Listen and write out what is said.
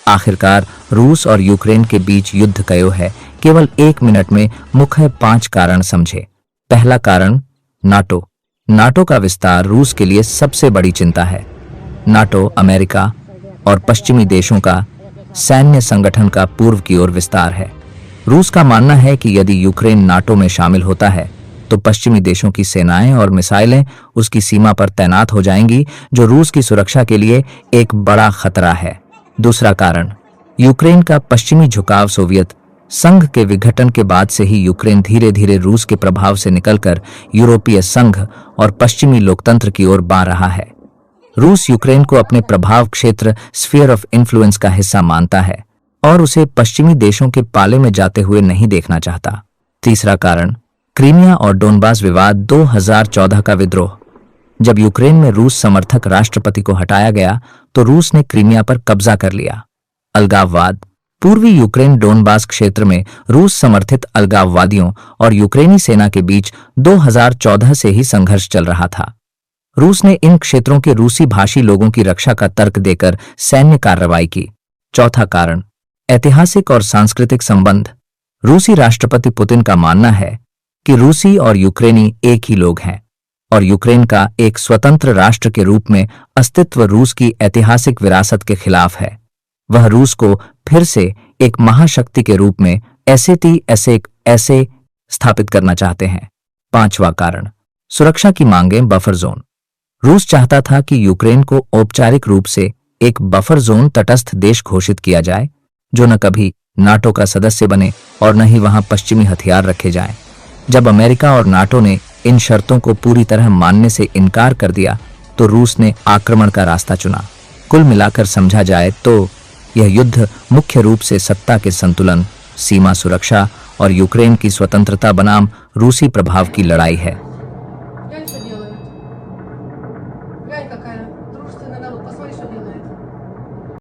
आखिरकार रूस और यूक्रेन के बीच युद्ध कयो है। केवल 1 मिनट में मुख्य 5 कारण समझे। पहला कारण, नाटो। नाटो का विस्तार रूस के लिए सबसे बड़ी चिंता है। नाटो अमेरिका और पश्चिमी देशों का सैन्य संगठन का पूर्व की ओर विस्तार है। रूस का मानना है कि यदि यूक्रेन नाटो में शामिल होता है तो पश्चिमी देशों की सेनाएं और मिसाइलें उसकी सीमा पर तैनात हो जाएंगी, जो रूस की सुरक्षा के लिए एक बड़ा खतरा है। दूसरा कारण, यूक्रेन का पश्चिमी झुकाव। सोवियत संघ के विघटन के बाद से ही यूक्रेन धीरे धीरे रूस के प्रभाव से निकलकर यूरोपीय संघ और पश्चिमी लोकतंत्र की ओर बढ़ रहा है। रूस यूक्रेन को अपने प्रभाव क्षेत्र स्फीयर ऑफ इन्फ्लुएंस का हिस्सा मानता है और उसे पश्चिमी देशों के पाले में जाते हुए नहीं देखना चाहता। तीसरा कारण, क्रीमिया और डोनबास विवाद। 2014 का विद्रोह। जब यूक्रेन में रूस समर्थक राष्ट्रपति को हटाया गया तो रूस ने क्रीमिया पर कब्जा कर लिया। अलगाववाद। पूर्वी यूक्रेन डोनबास क्षेत्र में रूस समर्थित अलगाववादियों और यूक्रेनी सेना के बीच 2014 से ही संघर्ष चल रहा था। रूस ने इन क्षेत्रों के रूसी भाषी लोगों की रक्षा का तर्क देकर सैन्य कार्रवाई की। चौथा कारण, ऐतिहासिक और सांस्कृतिक संबंध। रूसी राष्ट्रपति पुतिन का मानना है कि रूसी और यूक्रेनी एक ही लोग हैं और यूक्रेन का एक स्वतंत्र राष्ट्र के रूप में अस्तित्व रूस की ऐतिहासिक विरासत के खिलाफ है। वह रूस को फिर से एक महाशक्ति के रूप में ऐसे स्थापित करना चाहते हैं। पांचवा कारण, सुरक्षा की मांगें। Buffer zone. रूस चाहता था कि यूक्रेन को औपचारिक रूप से एक बफर जोन तटस्थ देश घोषित किया जाए, जो न कभी नाटो का सदस्य बने और न ही वहां पश्चिमी हथियार रखे जाएं। जब अमेरिका और नाटो ने इन शर्तों को पूरी तरह मानने से इनकार कर दिया तो रूस ने आक्रमण का रास्ता चुना। कुल मिलाकर समझा जाए तो यह युद्ध मुख्य रूप से सत्ता के संतुलन, सीमा सुरक्षा और यूक्रेन की स्वतंत्रता बनाम रूसी प्रभाव की लड़ाई है। Глянь, что делает. Глянь, какая дружественный народ. Посмотри, что делает.